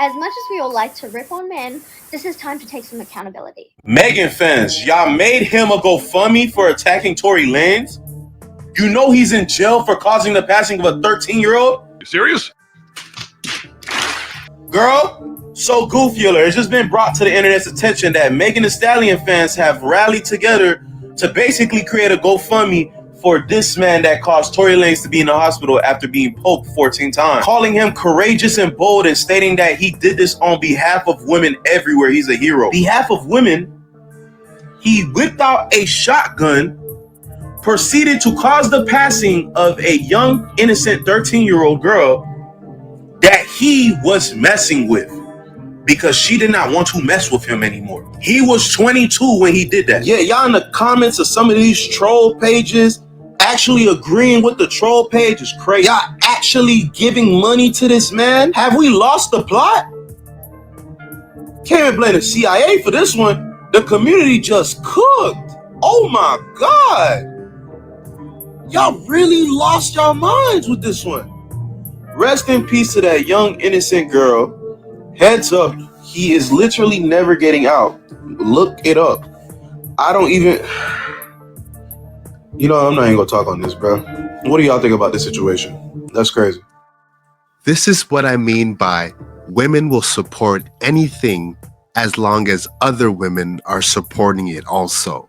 As much as we all like to rip on men, this is time to take some accountability. Megan fans, y'all made him a GoFundMe for attacking Tory Lanez? You know he's in jail for causing the passing of a 13-year-old? You serious? Girl, so goofy alert. It's just been brought to the internet's attention that Megan Thee Stallion fans have rallied together to basically create a GoFundMe for this man that caused Tory Lanez to be in the hospital after being poked 14 times. Calling him courageous and bold and stating that he did this on behalf of women everywhere. He's a hero. Behalf of women, he whipped out a shotgun, proceeded to cause the passing of a young, innocent 13-year-old girl that he was messing with because she did not want to mess with him anymore. He was 22 when he did that. Yeah, y'all in the comments of some of these troll pages actually agreeing with the troll page is crazy. Y'all actually giving money to this man? Have we lost the plot? Can't even blame the CIA for this one. The community just cooked. Oh my God. Y'all really lost y'all minds with this one. Rest in peace to that young innocent girl. Heads up, he is literally never getting out. Look it up. I don't even... You know, I'm not even gonna talk on this, bro. What do y'all think about this situation? That's crazy. This is what I mean by women will support anything as long as other women are supporting it also.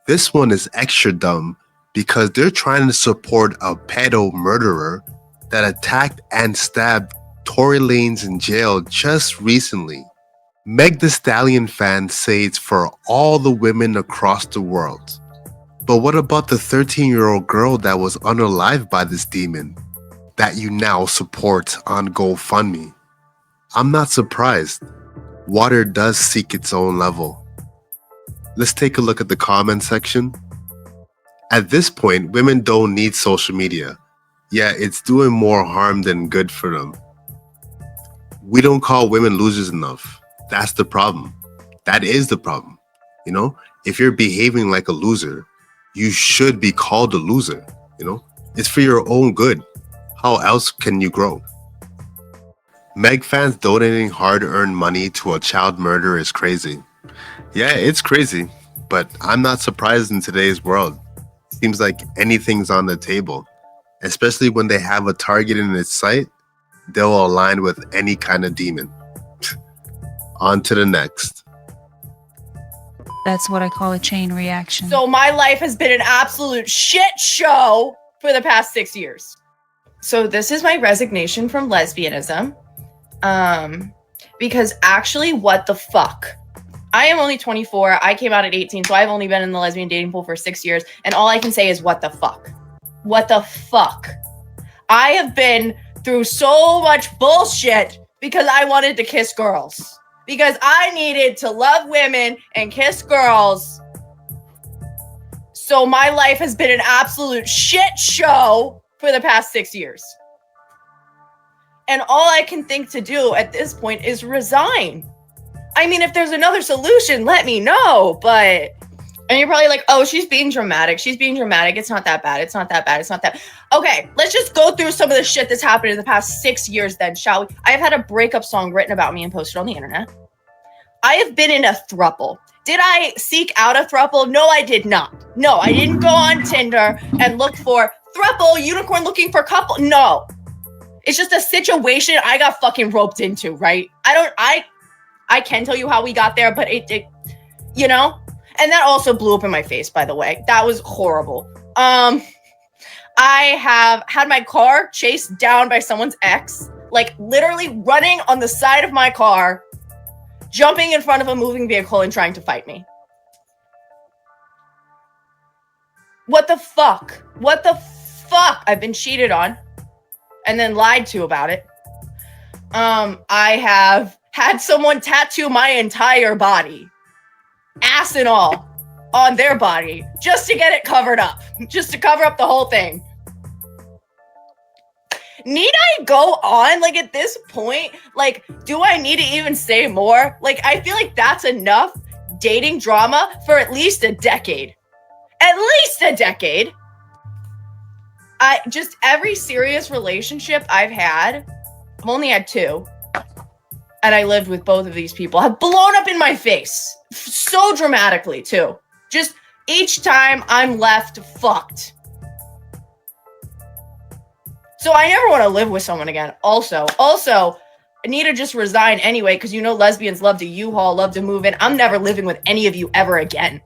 This one is extra dumb because they're trying to support a pedo murderer that attacked and stabbed Tory Lanez in jail just recently. Meg Thee Stallion fans say it's for all the women across the world. But what about the 13-year-old girl that was unalived by this demon that you now support on GoFundMe? I'm not surprised. Water does seek its own level. Let's take a look at the comment section. At this point, women don't need social media. Yeah, it's doing more harm than good for them. We don't call women losers enough. That's the problem. That is the problem. You know, if you're behaving like a loser, you should be called a loser. You know, it's for your own good. How else can you grow? Meg fans donating hard-earned money to a child murderer is crazy. Yeah, it's crazy, but I'm not surprised in today's world. Seems like anything's on the table. Especially when they have a target in its sight, they'll align with any kind of demon. On to the next. That's what I call a chain reaction. So my life has been an absolute shit show for the past 6 years. So this is my resignation from lesbianism. Because actually, what the fuck? I am only 24. I came out at 18, so I've only been in the lesbian dating pool for 6 years. And all I can say is, what the fuck? What the fuck? I have been through so much bullshit because I wanted to kiss girls. Because I needed to love women and kiss girls. So my life has been an absolute shit show for the past 6 years. And all I can think to do at this point is resign. I mean, if there's another solution, let me know. But, and you're probably like, oh, she's being dramatic. She's being dramatic. It's not that bad. It's not that bad. It's not that. Okay, let's just go through some of the shit that's happened in the past 6 years then, shall we? I have had a breakup song written about me and posted on the internet. I have been in a throuple. Did I seek out a throuple? No, I did not. No, I didn't go on Tinder and look for throuple, unicorn looking for couple. No. It's just a situation I got fucking roped into, right? I can tell you how we got there, but it you know? And that also blew up in my face, by the way. That was horrible. I have had my car chased down by someone's ex, like literally running on the side of my car, jumping in front of a moving vehicle and trying to fight me. What the fuck? What the fuck? I've been cheated on and then lied to about it. I have had someone tattoo my entire body, ass and all, on their body just to get it covered up, just to cover up the whole thing. Need I go on? Like, at this point, like, do I need to even say more? Like, I feel like that's enough dating drama for at least a decade. At least a decade. Every serious relationship I've had, I've only had 2. and I lived with both of these people, have blown up in my face. So dramatically, too. Just each time I'm left fucked. So I never want to live with someone again. Also, I need to just resign anyway, because you know lesbians love to U-Haul, love to move in. I'm never living with any of you ever again.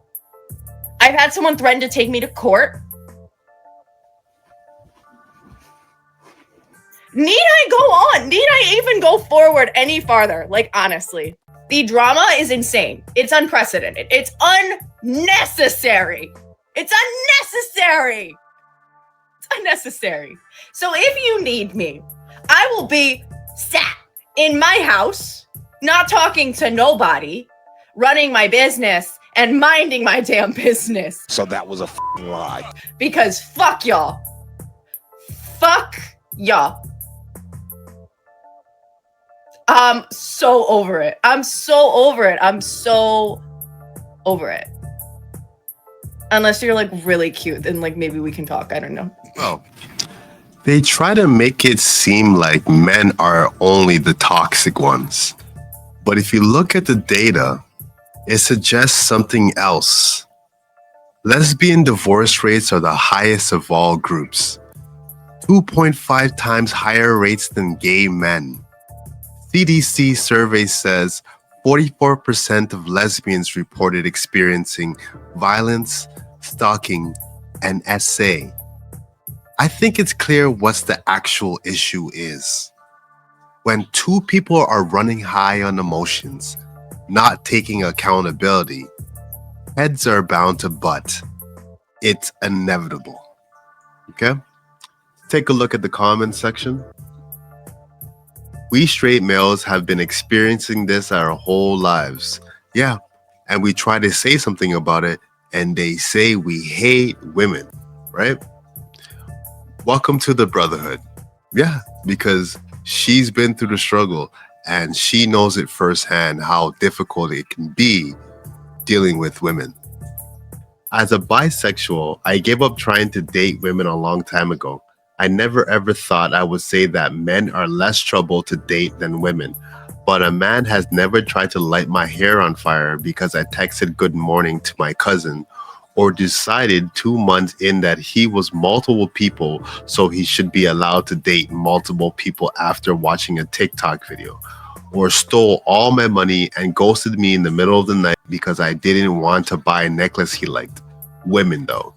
I've had someone threaten to take me to court. Need I go on? Need I even go forward any farther? Like, honestly. The drama is insane. It's unprecedented. It's unnecessary. It's unnecessary. It's unnecessary. So if you need me, I will be sat in my house, not talking to nobody, running my business and minding my damn business. So that was a f***ing lie. Because fuck y'all. Fuck y'all. I'm so over it. I'm so over it. I'm so over it. Unless you're like really cute, then like maybe we can talk. I don't know. Well, they try to make it seem like men are only the toxic ones. But if you look at the data, it suggests something else. Lesbian divorce rates are the highest of all groups, 2.5 times higher rates than gay men. CDC survey says 44% of lesbians reported experiencing violence, stalking, and SA. I think it's clear what's the actual issue is. When two people are running high on emotions, not taking accountability, heads are bound to butt. It's inevitable. Okay? Take a look at the comments section. We straight males have been experiencing this our whole lives. Yeah, and we try to say something about it, and they say we hate women, right? Welcome to the brotherhood. Yeah, because she's been through the struggle, and she knows it firsthand how difficult it can be dealing with women. As a bisexual, I gave up trying to date women a long time ago. I never ever thought I would say that men are less trouble to date than women, but a man has never tried to light my hair on fire because I texted good morning to my cousin, or decided 2 months in that he was multiple people, so he should be allowed to date multiple people after watching a TikTok video, or stole all my money and ghosted me in the middle of the night because I didn't want to buy a necklace he liked. Women though.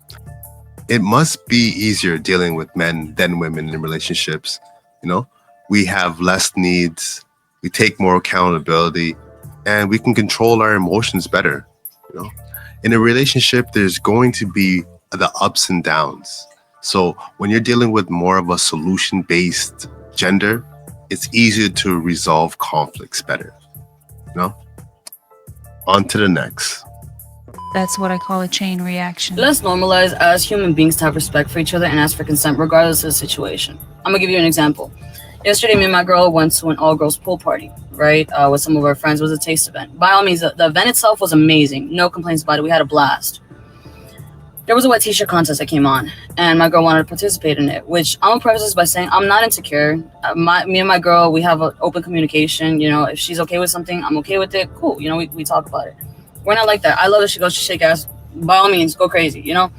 It must be easier dealing with men than women in relationships. You know, we have less needs, we take more accountability, and we can control our emotions better. You know, in a relationship, there's going to be the ups and downs. So when you're dealing with more of a solution-based gender, it's easier to resolve conflicts better. You know? On to the next. That's what I call a chain reaction. Let's normalize as human beings to have respect for each other and ask for consent regardless of the situation. I'm gonna give you an example. Yesterday, me and my girl went to an all-girls pool party, right? With some of our friends. It was a taste event. By all means, the event itself was amazing. No complaints about it. We had a blast. There was a wet t-shirt contest that came on, and my girl wanted to participate in it, which I'm gonna preface this by saying I'm not insecure. Me and my girl, we have an open communication. You know, if she's okay with something, I'm okay with it. Cool. You know, we talk about it. We're not like that. I love that she goes to shake ass. By all means, go crazy, you know?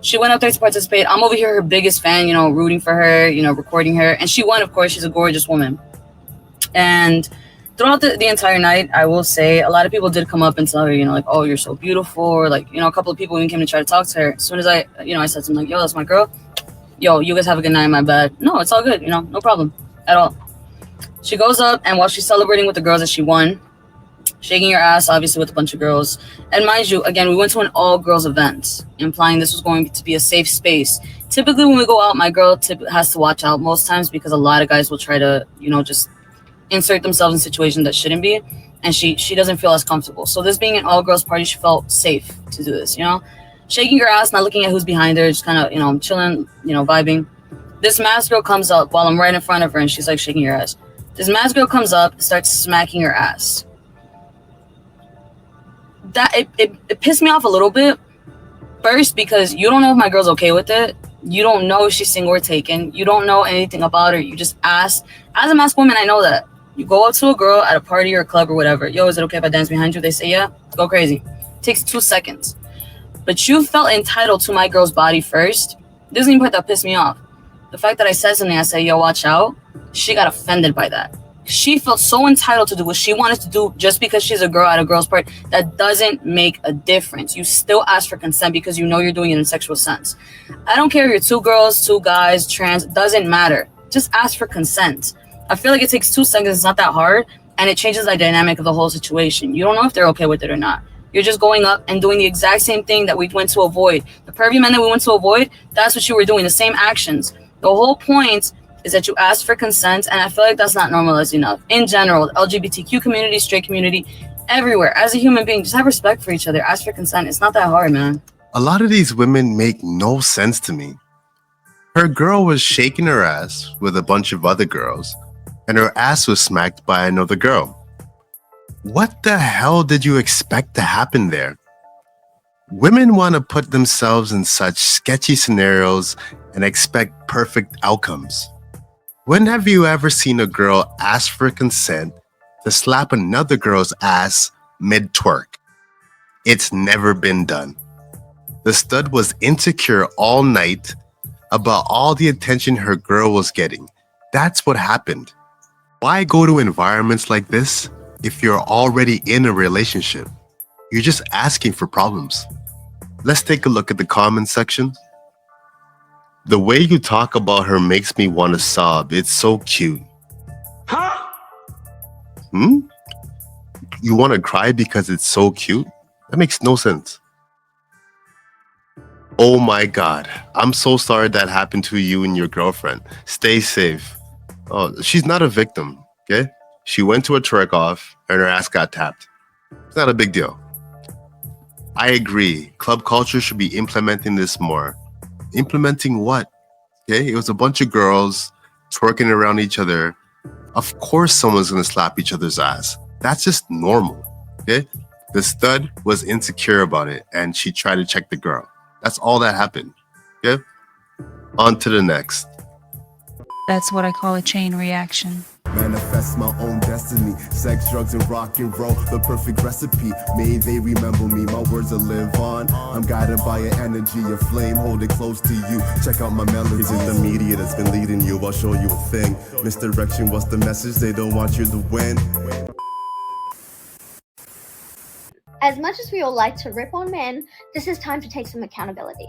She went up there to participate. I'm over here, her biggest fan, you know, rooting for her, you know, recording her. And she won, of course. She's a gorgeous woman. And throughout the entire night, I will say, a lot of people did come up and tell her, you know, like, oh, you're so beautiful. Or like, you know, a couple of people even came to try to talk to her. As soon as I said something like, yo, that's my girl. Yo, you guys have a good night, my bad. No, it's all good, you know, no problem at all. She goes up, and while she's celebrating with the girls that she won, shaking her ass, obviously, with a bunch of girls. And mind you, again, we went to an all-girls event, implying this was going to be a safe space. Typically, when we go out, my girl has to watch out most times because a lot of guys will try to, you know, just insert themselves in situations that shouldn't be. And she doesn't feel as comfortable. So this being an all-girls party, she felt safe to do this, you know? Shaking her ass, not looking at who's behind her, just kind of, you know, chilling, you know, vibing. This masked girl comes up while I'm right in front of her, and she's, like, shaking her ass. This masked girl comes up, starts smacking her ass. That it pissed me off a little bit. First, because you don't know if my girl's okay with it. You don't know if she's single or taken. You don't know anything about her. You just ask. As a masked woman, I know that. You go up to a girl at a party or a club or whatever. Yo, is it okay if I dance behind you? They say yeah. Go crazy. Takes 2 seconds. But you felt entitled to my girl's body first. This is the part that pissed me off. The fact that I said something, I said, yo, watch out. She got offended by that. She felt so entitled to do what she wanted to do just because she's a girl at a girl's party. That doesn't make a difference. You still ask for consent because you know you're doing it in a sexual sense. I don't care if you're 2 girls, 2 guys, trans, doesn't matter. Just ask for consent. I feel like it takes 2 seconds. It's not that hard. And it changes the dynamic of the whole situation. You don't know if they're okay with it or not. You're just going up and doing the exact same thing that we went to avoid. The pervy men that we went to avoid, that's what you were doing, the same actions. The whole point is that you ask for consent, and I feel like that's not normalized enough. In general, the LGBTQ community, straight community, everywhere. As a human being, just have respect for each other. Ask for consent. It's not that hard, man. A lot of these women make no sense to me. Her girl was shaking her ass with a bunch of other girls, and her ass was smacked by another girl. What the hell did you expect to happen there? Women want to put themselves in such sketchy scenarios and expect perfect outcomes. When have you ever seen a girl ask for consent to slap another girl's ass mid-twerk? It's never been done. The stud was insecure all night about all the attention her girl was getting. That's what happened. Why go to environments like this if you're already in a relationship? You're just asking for problems. Let's take a look at the comment section. The way you talk about her makes me want to sob. It's so cute. Huh? You want to cry because it's so cute? That makes no sense. Oh my God. I'm so sorry that happened to you and your girlfriend. Stay safe. Oh, she's not a victim, okay? She went to a twerk off and her ass got tapped. It's not a big deal. I agree. Club culture should be implementing this more. Implementing what? Okay, it was a bunch of girls twerking around each other. Of course someone's gonna slap each other's ass. That's just normal, okay? The stud was insecure about it and she tried to check the girl. That's all that happened, okay? On to the next. That's what I call a chain reaction. Manifest my own destiny. Sex, drugs, and rock and roll, the perfect recipe. May they remember me, my words will live on. I'm guided by an energy, a flame, hold it close to you. Check out my melodies. Is it the media that's been leading you? I'll show you a thing. Misdirection, what's the message? They don't want you to win. As much as we all like to rip on men, this is time to take some accountability.